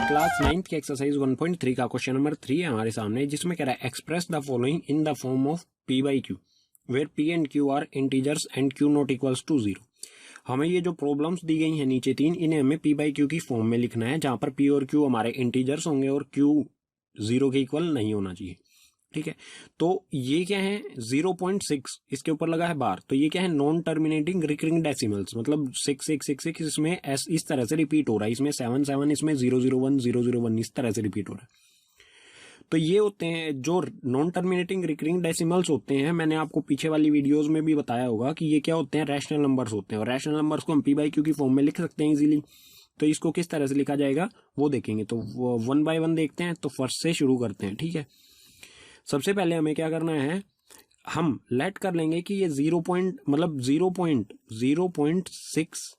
Class 9th की exercise 1.3 का question number 3 है हमारे सामने, जिसमें कह रहा है express the following in the form of p by q where p and q are integers and q not equals to 0। हमें ये जो प्रॉब्लम्स दी गई हैं नीचे तीन, इन्हें हमें p बाई क्यू की फॉर्म में लिखना है, जहां पर p और q हमारे इंटीजर्स होंगे और q 0 के इक्वल नहीं होना चाहिए। ठीक है, तो ये क्या है 0.6, इसके ऊपर लगा है बार, तो ये क्या है नॉन टर्मिनेटिंग रिकरिंग डेसिमल्स, मतलब 6 इसमें इस तरह से रिपीट हो रहा है, इसमें 7 इसमें 001 इस तरह से रिपीट हो रहा है। तो ये होते हैं जो नॉन टर्मिनेटिंग रिकरिंग डेसिमल्स होते हैं। मैंने आपको पीछे वाली वीडियोस में भी बताया होगा कि ये क्या होते हैं, रैशनल नंबर्स होते हैं, और रैशनल नंबर्स को हम p बाई क्यू की फॉर्म में लिख सकते हैं इजीली। तो इसको किस तरह से लिखा जाएगा वो देखेंगे, तो 1 बाय 1 देखते हैं। तो फर्स्ट से शुरू करते हैं। ठीक है, सबसे पहले हमें क्या करना है, हम लेट कर लेंगे कि ये 0.6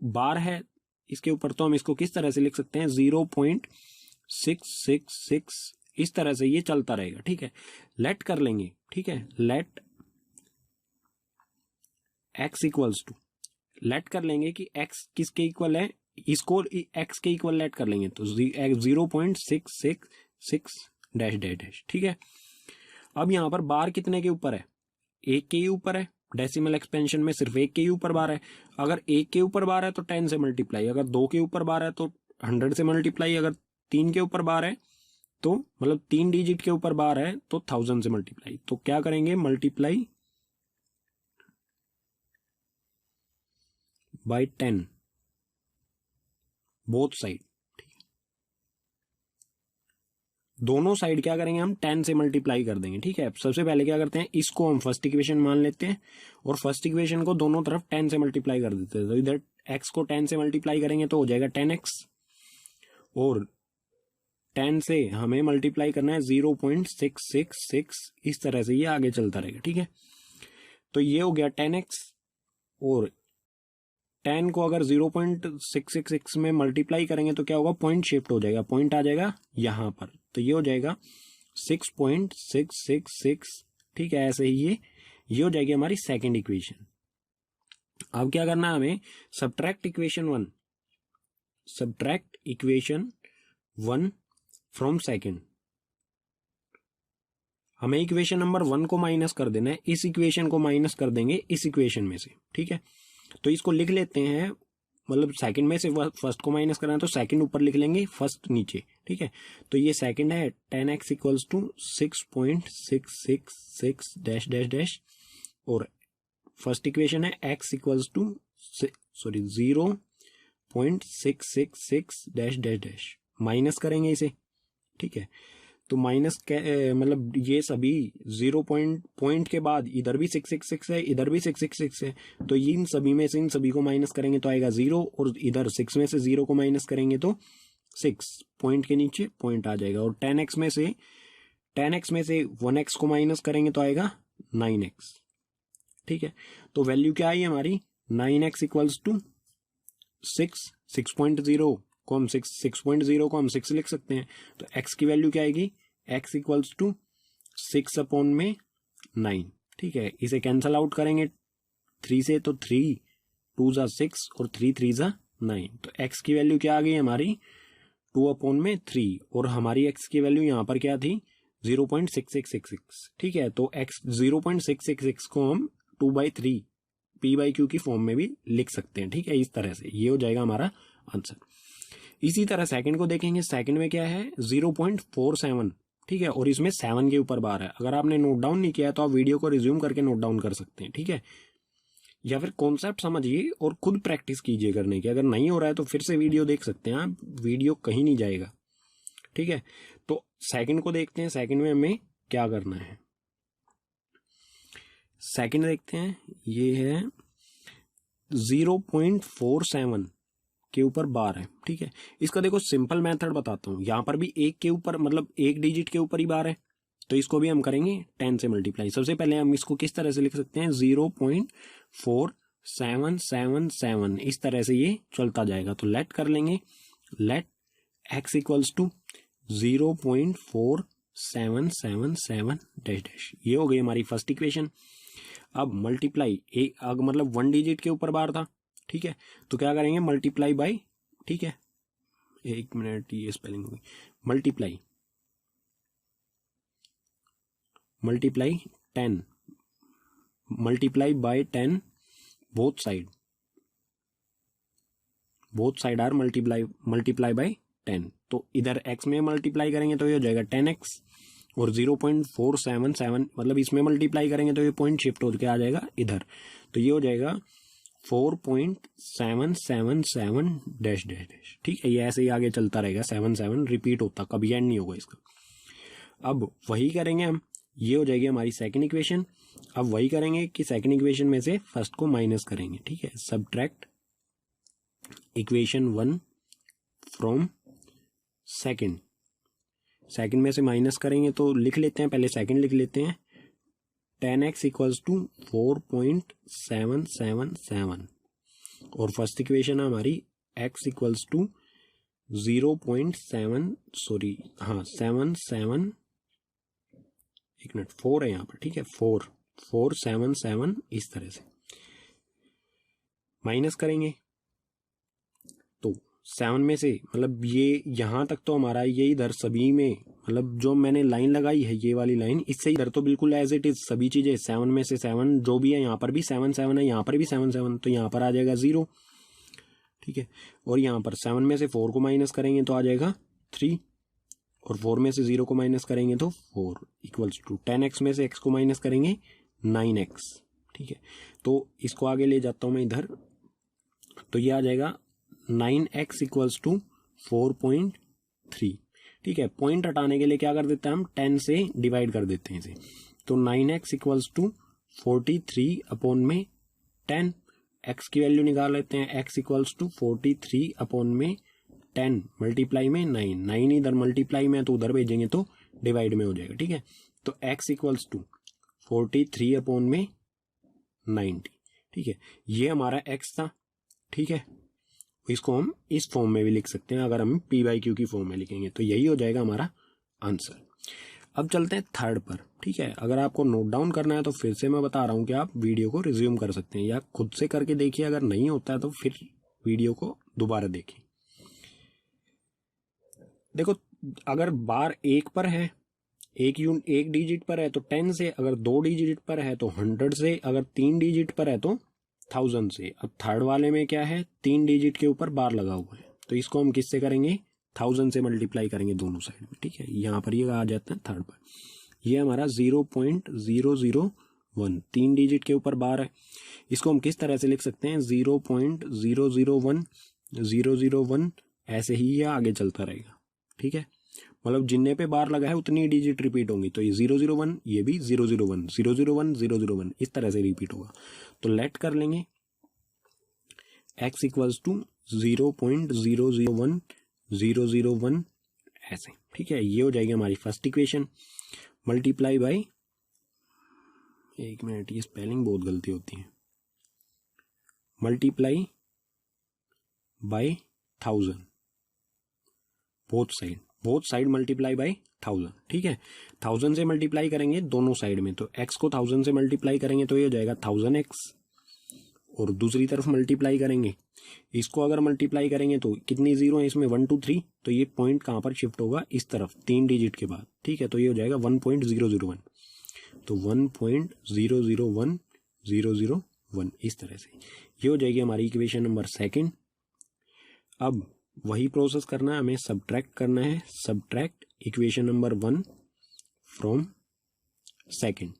बार है इसके ऊपर, तो हम इसको किस तरह से लिख सकते हैं 0.666 इस तरह से ये चलता रहेगा। ठीक है, लेट कर लेंगे। ठीक है, let x equals to, let कर लेंगे कि x किसके इक्वल है, इसको x के इक्वल लेट कर लेंगे, तो 0.666 डैश डैश डैश। ठीक है, अब यहां पर बार कितने के ऊपर है, 1 के ही ऊपर है। डेसिमल एक्सपेंशन में सिर्फ 1 के ही ऊपर बार है। अगर 1 के ऊपर बार है तो 10 से मल्टीप्लाई, अगर 2 के ऊपर बार है तो 100 से मल्टीप्लाई, अगर 3 के ऊपर बार है तो मतलब 3 डिजिट के ऊपर बार है तो 1000 से मल्टीप्लाई। तो क्या करेंगे, मल्टीप्लाई बाय 10 बोथ साइड। दोनों साइड क्या करेंगे, हम 10 से मल्टीप्लाई कर देंगे। ठीक है, सबसे पहले क्या करते हैं, इसको हम फर्स्ट इक्वेशन मान लेते हैं और फर्स्ट इक्वेशन को दोनों तरफ 10 से मल्टीप्लाई कर देते हैं। तो इधर x को 10 से मल्टीप्लाई करेंगे तो हो जाएगा 10x, और 10 से हमें मल्टीप्लाई करना है 0.666, इस तरह से ये आगे चलता रहेगा। ठीक है, तो ये हो गया 10x, और 10 को अगर 0.666 में मल्टीप्लाई करेंगे तो क्या होगा, पॉइंट शिफ्ट हो जाएगा, पॉइंट आ जाएगा यहां पर, तो ये हो जाएगा 6.666। ठीक है, ऐसे ही ये हो जाएगी हमारी सेकंड इक्वेशन। अब क्या करना है हमें, सब्ट्रैक्ट इक्वेशन 1 फ्रॉम सेकंड। हमें इक्वेशन नंबर 1 को माइनस कर देना है, इस इक्वेशन को माइनस कर देंगे इस इक्वेशन में से। ठीक है, तो इसको लिख लेते हैं, मतलब सेकंड में से फर्स्ट को माइनस करना है तो सेकंड ऊपर लिख लेंगे, फर्स्ट नीचे। ठीक है, तो ये सेकंड है 10x equals to 6.666 dash dash dash, और फर्स्ट इक्वेशन है x equals to 0.666 dash dash dash, minus करेंगे इसे। ठीक है, तो माइनस मतलब ये सभी 0 पॉइंट के बाद इधर भी 666 है, इधर भी 666 है, तो इन सभी में से इन सभी को माइनस करेंगे तो आएगा 0, और इधर 6 में से 0 को माइनस करेंगे तो 6 पॉइंट के नीचे पॉइंट आ जाएगा, और 10x में से 1x को माइनस करेंगे तो आएगा 9x। ठीक है, तो वैल्यू क्या आई हमारी, 9x इक्वल्स टू 6.0 को हम 6.0 को हम 6 लिख सकते हैं, तो x की वैल्यू क्या आएगी, x इक्वल्स टू 6/9। ठीक है, इसे कैंसल आउट करेंगे 3 से, तो 3 2 जा 6 और 3 3 जा 9, तो x की वैल्यू क्या आ गई हमारी 2/3, और हमारी x की वैल्यू यहाँ पर क्या थी 0.6666। ठीक है, तो x 0.666 को हम 2/3 p बाई क्यू की फॉर्म में भी लिख सकते हैं। ठीक है, इस तरह से ये हो जाएगा हमारा आंसर। इसी तरह सेकंड को देखेंगे, सेकंड में क्या है 0.47। ठीक है, और इसमें 7 के ऊपर बार है। अगर आपने नोट डाउन नहीं किया तो आप वीडियो को रिज्यूम करके नोट डाउन कर सकते हैं। ठीक है, या फिर कॉन्सेप्ट समझिए और खुद प्रैक्टिस कीजिए करने की। अगर नहीं हो रहा है तो फिर से वीडियो देख सकते हैं आप, वीडियो कहीं नहीं जाएगा। ठीक है, तो सेकंड को देखते हैं, सेकंड में हमें क्या करना है, सेकंड देखते हैं, ये है 0.47 के ऊपर बार है। ठीक है, इसका देखो सिंपल मेथड बताता हूं, यहां पर भी 1 के ऊपर मतलब 1 डिजिट के ऊपर ही बार है, तो इसको भी हम करेंगे 10 से मल्टीप्लाई। सबसे पहले हम इसको किस तरह से लिख सकते हैं 0.4777, इस तरह से ये चलता जाएगा। तो लेट कर लेंगे, let x equals to 0.4777 dash dash, ये हो गई हमारी फर्स्ट इक्वेशन। अब मल्टीप्लाई, मतलब 1 डिजिट के ऊपर बार था। ठीक है, तो क्या करेंगे मल्टीप्लाई बाय, ठीक है एक मिनट, ये स्पेलिंग हुई, multiply 10, multiply by 10, both side are multiply by 10। तो इधर x में मल्टीप्लाई करेंगे तो ये हो जाएगा 10x, और 0.477 मतलब इसमें मल्टीप्लाई करेंगे तो ये पॉइंट शिफ्ट होकर आ जाएगा इधर, तो ये हो जाएगा 4.777 डैश डैश डैश। ठीक है, ये ऐसे ही आगे चलता रहेगा, 7 रिपीट होता, कभी एंड नहीं होगा इसका। अब वही करेंगे हम, ये हो जाएगी हमारी सेकंड इक्वेशन। अब वही करेंगे कि सेकंड इक्वेशन में से फर्स्ट को माइनस करेंगे। ठीक है, सब्ट्रैक्ट इक्वेशन 1 फ्रॉम सेकंड में से माइनस करेंगे तो लिख लेते हैं, पहले सेकंड लिख लेते हैं। 10x इक्वल्स टू 4.777 और फर्स्ट इक्वेशन है हमारी x इक्वल्स टू 0.77 एक मिनट 4 है यहाँ पर। ठीक है, 477 इस तरह से माइनस करेंगे तो 7 में से मतलब ये यहाँ तक तो हमारा ये इधर सभी में मतलब जो मैंने लाइन लगाई है ये वाली लाइन, इससे इधर तो बिल्कुल एज इट इज सभी चीजें 7 में से 7 जो भी है, यहाँ पर भी 7 है, यहाँ पर भी 7 तो यहाँ पर आ जाएगा 0। ठीक है, और यहाँ पर 7 में से 4 को माइनस करेंगे तो आ जाएगा 3, और 4 में से 0 को माइनस करेंगे तो 4 इक्वल्स टू 10x में से x को माइनस करेंगे 9x। ठीक है, तो इसको आगे ले जाता हूं मैं इधर, तो ये आ जाएगा 9x इक्वल्स टू 4.3। ठीक है, पॉइंट हटाने के लिए क्या कर देते हैं हम, 10 से डिवाइड कर देते हैं इसे, तो 9x इक्वल्स टू 43 अपॉन में 10, x की वैल्यू निकाल लेते हैं, x इक्वल्स टू 43 अपॉन में 10 मल्टीप्लाई में 9 इधर मल्टीप्लाई में तो उधर भेजेंगे तो डिवाइड में हो जाएगा। ठीक है, तो x इक्वल्स टू 43 अपॉन में 90। ठीक है, ये हमारा x था। ठीक है, इसको हम इस फॉर्म में भी लिख सकते हैं, अगर हम p बाई क्यू की फॉर्म में लिखेंगे तो यही हो जाएगा हमारा आंसर। अब चलते हैं थर्ड पर। ठीक है, अगर आपको नोट डाउन करना है तो फिर से मैं बता रहा हूं कि आप वीडियो को रिज्यूम कर सकते हैं या खुद से करके देखिए, अगर नहीं होता है तो फिर वीडियो को दोबारा देखिए। देखो, अगर बार 1 पर है, एक डिजिट पर है तो 10 से, अगर 2 डिजिट पर है तो 100 से, अगर 3 डिजिट पर है तो 1000 से। अब थर्ड वाले में क्या है, 3 डिजिट के ऊपर बार लगा हुआ है, तो इसको हम किससे करेंगे, 1000 से मल्टीप्लाई करेंगे दोनों साइड में। ठीक है, यहाँ पर ये आ जाता है थर्ड पर, ये हमारा 0.001 3 डिजिट के ऊपर बार है, इसको हम किस तरह से लिख सकते हैं, 0.001 ऐसे ही ये आगे चलता रहेगा। ठीक है, मतलब जिन्ने पे बार लगा है उतनी डिजिट रिपीट होंगी, तो ये 001, ये भी 001 001 001 इस तरह से रिपीट होगा। तो लेट कर लेंगे x इक्वल्स टू 0.001 001 ऐसे। ठीक है, ये हो जाएगी हमारी फर्स्ट इक्वेशन। मल्टीप्लाई बाय, एक मिनट ये स्पेलिंग बहुत गलती होती है, multiply by 1000 both side multiply by 1000। ठीक है, 1000 से मल्टीप्लाई करेंगे दोनों साइड में, तो x को 1000 से मल्टीप्लाई करेंगे तो ये हो जाएगा 1000x, और दूसरी तरफ मल्टीप्लाई करेंगे, इसको अगर मल्टीप्लाई करेंगे तो कितनी जीरो है इसमें, 1 2 3, तो ये पॉइंट कहां पर शिफ्ट होगा, इस तरफ 3 डिजिट के बाद। ठीक है, तो ये हो जाएगा 1.001, तो 1.001 इस तरह से ये हो जाएगी हमारी इक्वेशन नंबर सेकंड। अब वही प्रोसेस करना है, हमें सब्ट्रैक्ट करना है, subtract equation number 1 from second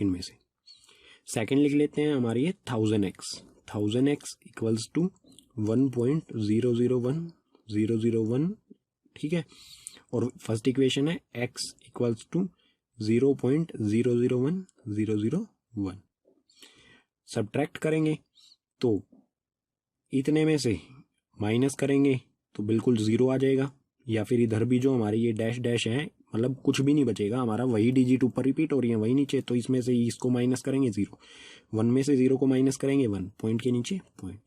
में से सेकंड लिख लेते हैं हमारी ये 1000x इक्वल्स टू 1.001 ठीक है, और फर्स्ट इक्वेशन है x इक्वल्स टू 0.001 सब्ट्रैक्ट करेंगे तो इतने में से माइनस करेंगे तो बिल्कुल 0 आ जाएगा, या फिर इधर भी जो हमारी ये डैश डैश है मतलब कुछ भी नहीं बचेगा हमारा, वही डिजिट ऊपर रिपीट हो रही है वही नीचे, तो इसमें से इसको माइनस करेंगे 0, 1 में से 0 को माइनस करेंगे 1, पॉइंट के नीचे पॉइंट,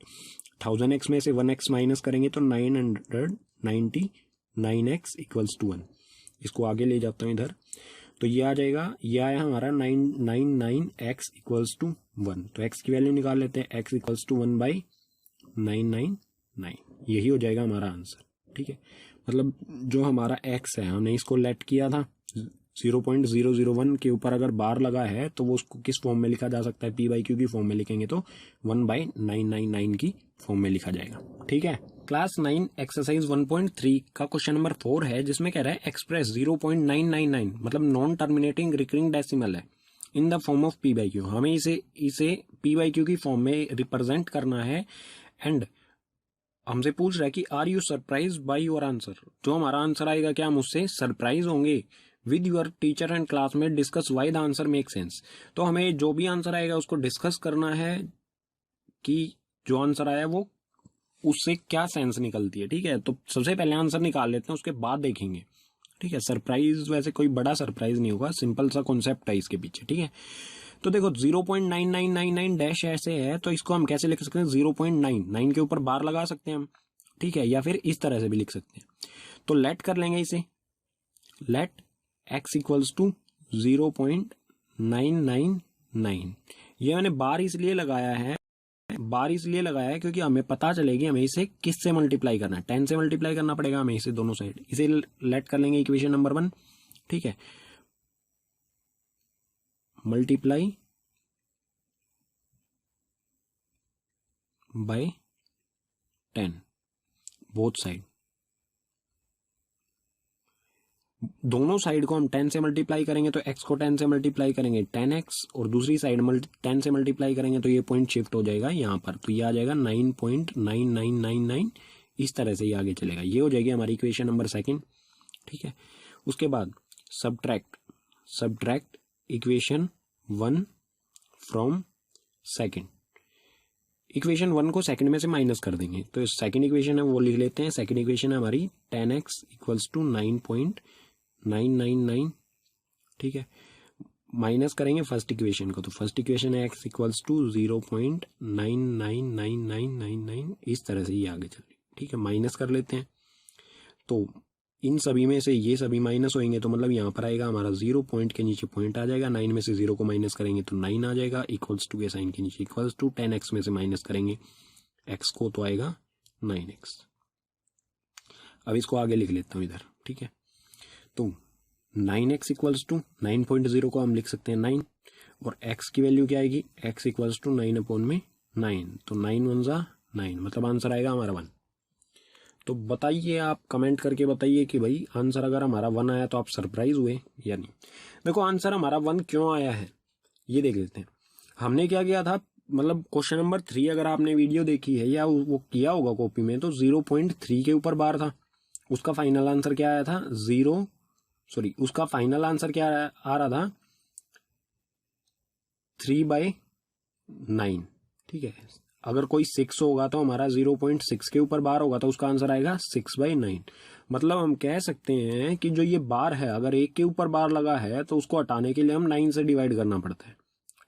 1000x में से 1x माइनस करेंगे तो 999x इक्वल्स टू 1। इसको आगे ले जाता हूँ इधर, तो ये आ जाएगा, ये आया हमारा 999x इक्वल्स टू 1, तो x की वैल्यू निकाल लेते हैं, x इक्वल्स टू 1/999। यही हो जाएगा हमारा आंसर। ठीक है, मतलब जो हमारा x है हमने इसको लेट किया था 0.001 के ऊपर अगर बार लगा है तो वो उसको किस फॉर्म में लिखा जा सकता है, p/q की फॉर्म में लिखेंगे तो 1/999 की फॉर्म में लिखा जाएगा। ठीक है, क्लास 9 एक्सरसाइज 1.3 का क्वेश्चन नंबर 4 है जिसमें कह रहा है एक्सप्रेस 0.999 मतलब नॉन टर्मिनेटिंग रिकरिंग डेसिमल है इन द फॉर्म ऑफ p/q। हमें इसे p/q की फॉर्म में रिप्रेजेंट करना है एंड हमसे पूछ रहा है कि are you surprise by your answer. जो हमारा आंसर आएगा क्या हम उससे सरप्राइज होंगे। With your teacher and classmate discuss why the answer make sense. तो हमें जो भी आंसर आएगा उसको डिस्कस करना है कि जो आंसर आया वो उससे क्या सेंस निकलती है। ठीक है, तो सबसे पहले आंसर निकाल लेते हैं, उसके बाद देखेंगे। ठीक है, सरप्राइज वैसे कोई बड़ा सरप्राइज नहीं होगा, सिंपल सा कॉन्सेप्ट है इसके पीछे। ठीक है, तो देखो 0.9999 डैश ऐसे है तो इसको हम कैसे लिख सकते हैं, 0.9 के ऊपर बार लगा सकते हैं हम। ठीक है, या फिर इस तरह से भी लिख सकते हैं। तो लेट कर लेंगे इसे, लेट x इक्वल्स टू 0.999। ये मैंने बार इसलिए लगाया है क्योंकि हमें पता चलेगी हमें इसे किससे मल्टीप्लाई करना है, 10 से मल्टीप्लाई करना पड़ेगा हमें इसे दोनों साइड। इसे लेट कर लेंगे इक्वेशन नंबर 1। ठीक है, मल्टीप्लाई बाय 10 बोथ साइड। दोनों साइड को हम 10 से मल्टीप्लाई करेंगे तो x को 10 से मल्टीप्लाई करेंगे 10x और दूसरी साइड 10 से मल्टीप्लाई करेंगे तो ये पॉइंट शिफ्ट हो जाएगा यहाँ पर, तो ये आ जाएगा 9.9999। इस तरह से ये आगे चलेगा। ये हो जाएगी हमारी इक्वेशन नंबर 2। ठीक है, उसके बाद subtract equation 1 from second. Equation 1 को सेकंड में से माइनस कर देंगे तो सेकंड इक्वेशन है वो लिख लेते हैं। सेकंड इक्वेशन है हमारी 10x इक्वल्स टू 9.999। ठीक है, माइनस करेंगे फर्स्ट इक्वेशन को तो फर्स्ट इक्वेशन है x इक्वल्स टू 0.999999। इस तरह से ये आगे चल रही। ठीक है, माइनस कर लेते हैं तो इन सभी में से ये सभी माइनस होंगे तो मतलब यहाँ पर आएगा हमारा 0 पॉइंट के नीचे पॉइंट आ जाएगा। 9 में से 0 को माइनस करेंगे तो 9 आ जाएगा इक्वल्स टू के साइन के नीचे इक्वल्स टू 10x में से माइनस करेंगे x को तो आएगा 9x। अब इसको आगे लिख लेता हूँ इधर। ठीक है, तो 9x इक्वल्स टू 9.0 को हम लिख सकते हैं 9 और x की वैल्यू क्या आएगी, x इक्वल्स टू 9/9 तो 9 1 जा 9 मतलब आंसर आएगा हमारा 1। तो बताइए, आप कमेंट करके बताइए कि भाई आंसर अगर हमारा 1 आया तो आप सरप्राइज हुए या नहीं। देखो आंसर हमारा 1 क्यों आया है ये देख लेते हैं। हमने क्या किया था, मतलब क्वेश्चन नंबर 3 अगर आपने वीडियो देखी है या वो किया होगा कॉपी में तो 0.3 के ऊपर बार था। उसका फाइनल आंसर क्या आया था, उसका फाइनल आंसर क्या आ रहा था 3/9। ठीक है, अगर कोई 6 होगा तो हमारा 0.6 के ऊपर बार होगा तो उसका आंसर आएगा 6/9। मतलब हम कह सकते हैं कि जो ये बार है अगर 1 के ऊपर बार लगा है तो उसको हटाने के लिए हम 9 से डिवाइड करना पड़ता है।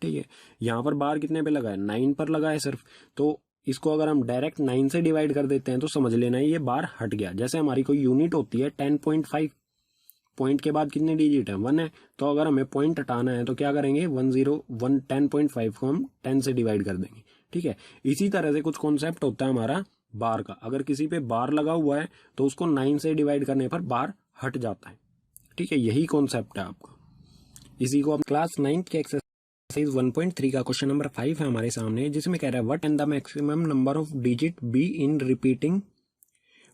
ठीक है, यहाँ पर बार कितने पे लगा है, 9 पर लगा है सिर्फ, तो इसको अगर हम डायरेक्ट 9 से डिवाइड कर देते हैं तो समझ लेना ये बार हट गया। जैसे हमारी कोई यूनिट होती है 10.5, पॉइंट के बाद कितने डिजिट है 1 है, तो अगर हमें पॉइंट हटाना है तो क्या करेंगे 10.5 को हम 10 से डिवाइड कर देंगे। ठीक है, इसी तरह से कुछ कॉन्सेप्ट होता है हमारा बार का। अगर किसी पे बार लगा हुआ है तो उसको 9 से डिवाइड करने पर बार हट जाता है। ठीक है, यही कॉन्सेप्ट है आपका। इसी को आप क्लास 9 के एक्सरसाइज 1.3 का क्वेश्चन नंबर 5 है हमारे सामने, जिसमें कह रहा है what and the maximum number of digit be in repeating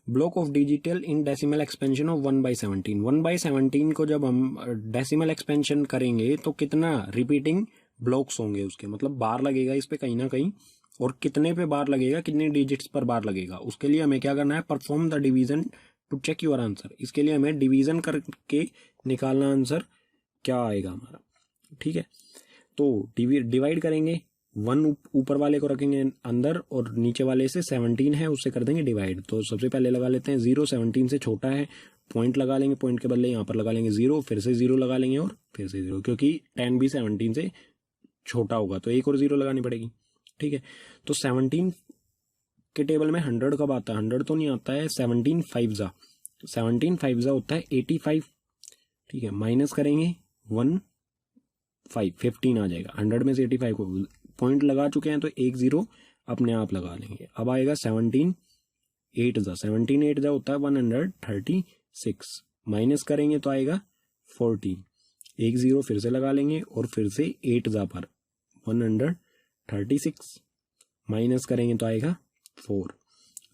block of digital in decimal expansion of 1/17। 1/17 को जब हम डेसिमल एक्सपेंशन करेंगे तो कितना रिपीटिंग ब्लॉक्स होंगे उसके, मतलब बार लगेगा इस पे कहीं ना कहीं, और कितने पे बार लगेगा, कितने डिजिट्स पर बार लगेगा। उसके लिए हमें क्या करना है, perform the division to check your answer. इसके लिए हमें डिवीजन करके निकालना आंसर क्या आएगा हमारा। ठीक है, तो डिवाइड करेंगे, 1 ऊपर वाले को रखेंगे अंदर और नीचे वाले से 17 है उससे कर देंगे डिवाइड। तो सबसे पहले लगा लेते हैं 0, 17 से छोटा है, पॉइंट लगा लेंगे, पॉइंट के बदले यहाँ पर लगा लेंगे 0, फिर से 0 लगा लेंगे और फिर से 0, क्योंकि 10 भी 17 से छोटा होगा तो एक और 0 लगानी पड़ेगी। ठीक है, तो 17 के टेबल में 100 कब आता है, 100 तो नहीं आता है, 17 5 जा होता है 85। ठीक है, माइनस करेंगे 15 आ जाएगा, 100 में से 85 को पॉइंट लगा चुके हैं तो एक 0 अपने आप लगा लेंगे। अब आएगा 17 8 जा 17 8 जा होता है 136, माइनस करेंगे तो आएगा 14, एक जीरो फिर से लगा लेंगे और फिर से 8 जा पर 136, माइनस करेंगे तो आएगा 4,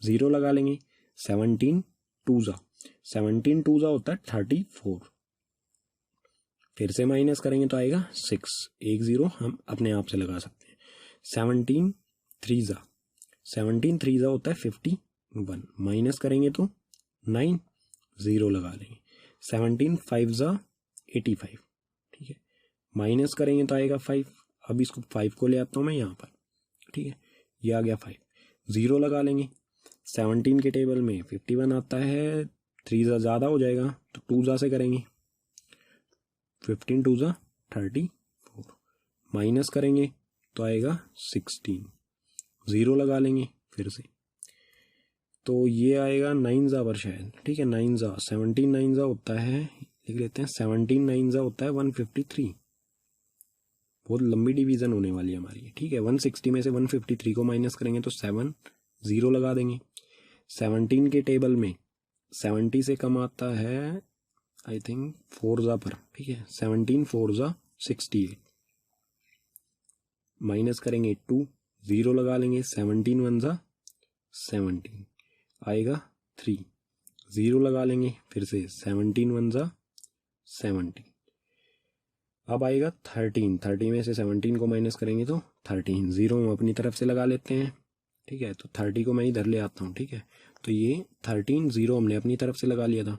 जीरो लगा लेंगे। 17 2 जा 17 2 जा होता है 34, फिर से माइनस करेंगे तो आएगा 6, एक जीरो हम अपने आप से लगा सकते हैं। 17 3 जा होता है 51, माइनस करेंगे तो 9, जीरो लगा लेंगे। 17 5 जा 85, ठीक है, माइनस करेंगे तो आएगा 5, अब इसको 5 को ले आता हूँ मैं यहाँ पर, ठीक है, ये आ गया 5, जीरो लगा लेंगे। 17 के टेबल में 51 आता है, 3 जा ज़्यादा हो जाएगा तो 2 जा से करेंगे, 15 2 जा 34, माइनस करेंगे तो आएगा 16, जीरो लगा लेंगे फिर से, तो ये आएगा 9 जा पर शायद, ठीक है, 9 जा 17 9 जा होता है, लिख लेते हैं 17 9 जा होता है 153, बहुत लंबी डिवीजन होने वाली है हमारी, ठीक है। 160 में से 153 को माइनस करेंगे तो 7, जीरो लगा देंगे। 17 के टेबल में 70 से कम आता है आई थिंक 4 जा पर, ठीक है, 17 4 जा 68, माइनस करेंगे 2, जीरो लगा लेंगे। 17 1 जा 17, आएगा 3, जीरो लगा लेंगे फिर से, 17 1 जा 17, अब आएगा 13, 30 में से 17 को माइनस करेंगे तो 13, जीरो हम अपनी तरफ से लगा लेते हैं, ठीक है, तो 30 को मैं इधर ले आता हूँ, ठीक है, तो ये 13 जीरो हमने अपनी तरफ से लगा लिया था।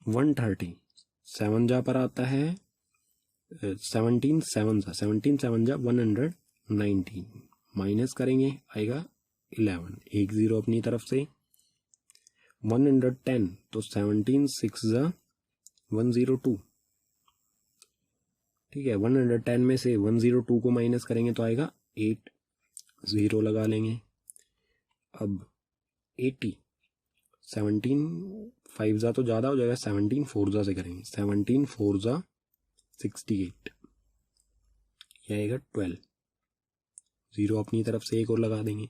130 7 जा पर आता है, 17 7 जा 119, माइनस करेंगे आएगा 11, एक जीरो अपनी तरफ से। 110 तो 17 6 जा 102, ठीक है, 110 में से 102 को माइनस करेंगे तो आएगा 8, जीरो लगा लेंगे। अब 80, 17 5 जा तो ज़्यादा हो जाएगा, 17 4 जा से करेंगे, 17 4 जा 68, यह आएगा 12, जीरो अपनी तरफ से एक और लगा देंगे।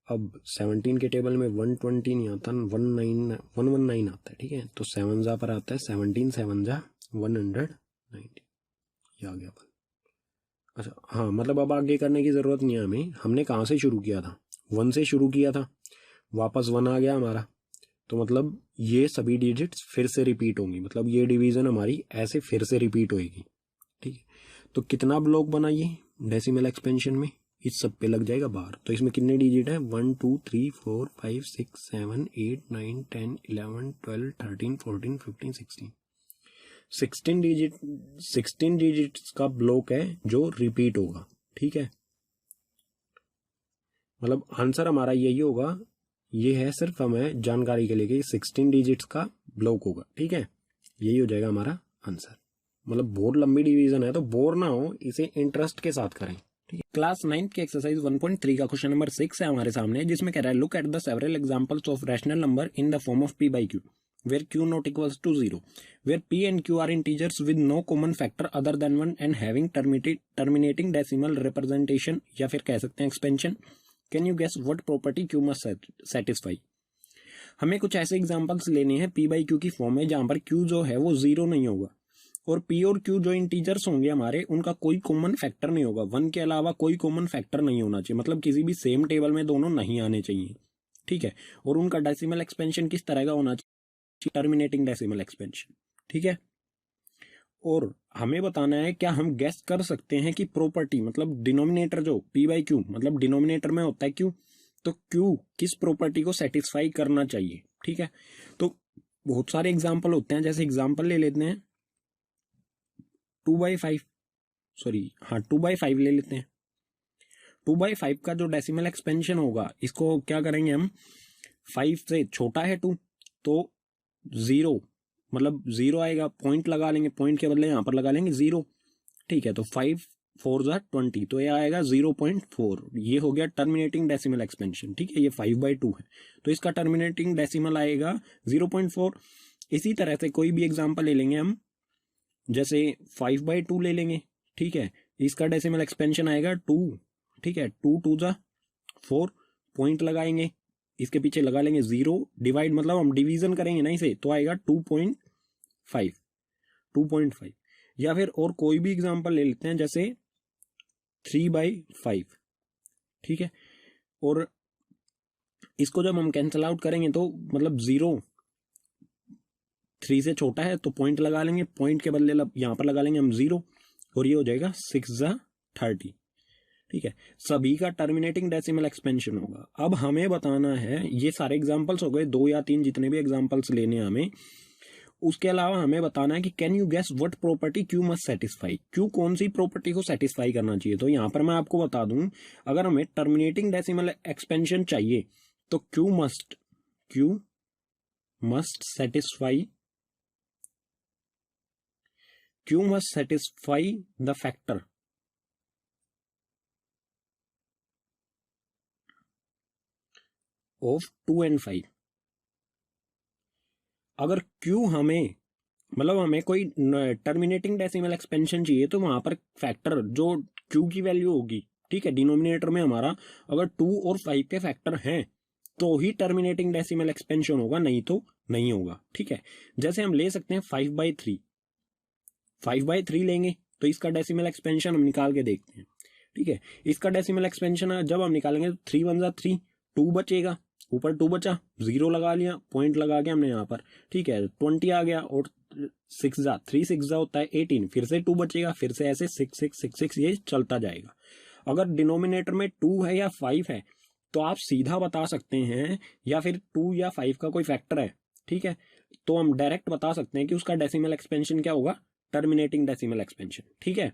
अब 17 के टेबल में 120 नहीं आता, 119 आता है, ठीक है, तो 7 जा पर आता है, 17 7 जा 190, ये आ गया। अच्छा हाँ, मतलब अब आगे करने की ज़रूरत नहीं है हमें, हमने कहाँ से शुरू किया था, 1 से शुरू किया था, वापस 1 आ गया हमारा, तो मतलब ये सभी डिजिट्स फिर से रिपीट होंगी, मतलब ये डिवीज़न हमारी ऐसे फिर से रिपीट होएगी, ठीक है। तो कितना ब्लॉक बनाइए डेसिमल एक्सपेंशन में, इस सब पे लग जाएगा बार। तो इसमें कितने डिजिट है, 1 2 3 4 5 6 7 8 9 10 11 12 13 14 15 16 डिजिट्स का ब्लॉक है जो रिपीट होगा, ठीक है, मतलब आंसर हमारा यही होगा। ये है सिर्फ हमें जानकारी के लिए कि 16 डिजिट्स का ब्लॉक होगा, ठीक है, यही हो जाएगा हमारा आंसर। मतलब बहुत लंबी डिवीजन है तो बोर ना हो, इसे इंटरेस्ट के साथ करें, ठीक है। क्लास 9 की एक्सरसाइज 1.3 का क्वेश्चन नंबर 6 है हमारे सामने, जिसमें कह रहा है look at the several examples of rational number in the form of p by q where q not equals to 0, where p and q are integers with no common factor other than 1 and having terminating decimal representation, या फिर कह सकते हैं expansion. Can you guess what property q must satisfy. हमें कुछ ऐसे examples लेने हैं p by q की फॉर्म में जहां पर q जो है वो 0 नहीं होगा और p और q जो इंटीजर्स होंगे हमारे, उनका कोई कॉमन फैक्टर नहीं होगा, 1 के अलावा कोई कॉमन फैक्टर नहीं होना चाहिए, मतलब किसी भी सेम टेबल में दोनों नहीं आने चाहिए, ठीक है, और उनका डेसिमल एक्सपेंशन किस तरह का होना चाहिए, टर्मिनेटिंग डेसिमल एक्सपेंशन, ठीक है। और हमें बताना है क्या हम गेस कर सकते हैं कि प्रॉपर्टी मतलब डिनोमिनेटर जो p by q मतलब डिनोमिनेटर में होता है q, तो q किस प्रॉपर्टी को सेटिस्फाई करना चाहिए, ठीक है। तो बहुत सारे एग्जांपल होते हैं, जैसे एग्जांपल ले लेते हैं 2/5 ले लेते हैं। 2/5 का जो डेसिमल एक्सपेंशन होगा, इसको क्या करेंगे हम, 5 से छोटा है 2 तो 0, मतलब 0 आएगा, पॉइंट लगा लेंगे, पॉइंट के बदले यहाँ पर लगा लेंगे 0, ठीक है, तो 5 4 जा 20, तो ये आएगा 0.4, ये हो गया टर्मिनेटिंग डेसिमल एक्सपेंशन, ठीक है, ये 5/2 है तो इसका टर्मिनेटिंग डेसिमल आएगा 0.4। इसी तरह से कोई भी एग्जांपल ले लेंगे हम, जैसे 5/2 ले लेंगे, ठीक है, इसका डेसिमल एक्सपेंशन आएगा 2, ठीक है, 2 2 जा 4, पॉइंट लगाएंगे, इसके पीछे लगा लेंगे 0, डिवाइड मतलब हम डिवीजन करेंगे ना इसे, तो आएगा 2.5। या फिर और कोई भी एग्जांपल ले लेते हैं, जैसे 3/5, ठीक है। और इसको जब हम कैंसिल आउट करेंगे तो मतलब 0 3 से छोटा है तो पॉइंट लगा लेंगे, पॉइंट के बदले यहां पर लगा लेंगे हम 0, और ये हो जाएगा 6/30, ठीक है। सभी का टर्मिनेटिंग डेसिमल एक्सपेंशन होगा। अब हमें बताना है, ये सारे एग्जांपल्स हो गए, 2 या 3 जितने भी एग्जांपल्स लेने हैं हमें, उसके अलावा हमें बताना है कि can you guess what property q must satisfy, q कौन सी प्रॉपर्टी को सेटिस्फाई करना चाहिए। तो यहां पर मैं आपको बता दूं, अगर हमें टर्मिनेटिंग डेसिमल एक्सपेंशन चाहिए तो Q must satisfy the factor of 2 and 5। अगर Q हमें मतलब हमें कोई टर्मिनेटिंग डेसिमल एक्सपेंशन चाहिए तो वहां पर फैक्टर जो Q की वैल्यू होगी, ठीक है, डिनोमिनेटर में हमारा अगर 2 और 5 के फैक्टर हैं तो ही टर्मिनेटिंग डेसिमल एक्सपेंशन होगा, नहीं तो नहीं होगा, ठीक है। जैसे हम ले सकते हैं 5/3 लेंगे तो इसका डेसिमल एक्सपेंशन हम निकाल के देखते हैं, ठीक है। इसका डेसिमल एक्सपेंशन जब हम निकालेंगे तो 3 1 जा 3, 2 बचेगा, ऊपर 2 बचा, 0 लगा लिया, पॉइंट लगा के हमने यहाँ पर, ठीक है, 20 आ गया, और 6 जा 3 6 जा होता है 18, फिर से 2 बचेगा, फिर से ऐसे 6 6 6 6 ये चलता जाएगा। अगर डिनोमिनेटर में 2 है या 5 है तो आप सीधा बता सकते हैं, या फिर 2 या 5 का कोई फैक्टर है, ठीक है, तो हम डायरेक्ट बता सकते हैं कि उसका डेसिमल एक्सपेंशन क्या होगा, टर्मिनेटिंग डेसिमल एक्सपेंशन, ठीक है।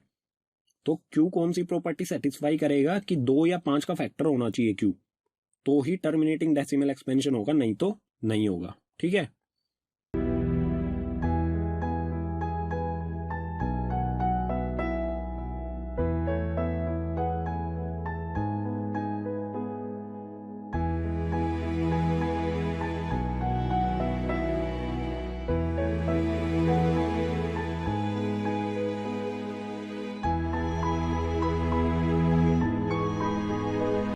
तो क्यू कौन सी प्रॉपर्टी सेटिस्फाई करेगा कि 2 या 5 का फैक्टर होना चाहिए क्यू, तो ही टर्मिनेटिंग डेसिमल एक्सपेंशन होगा, नहीं तो नहीं होगा, ठीक है।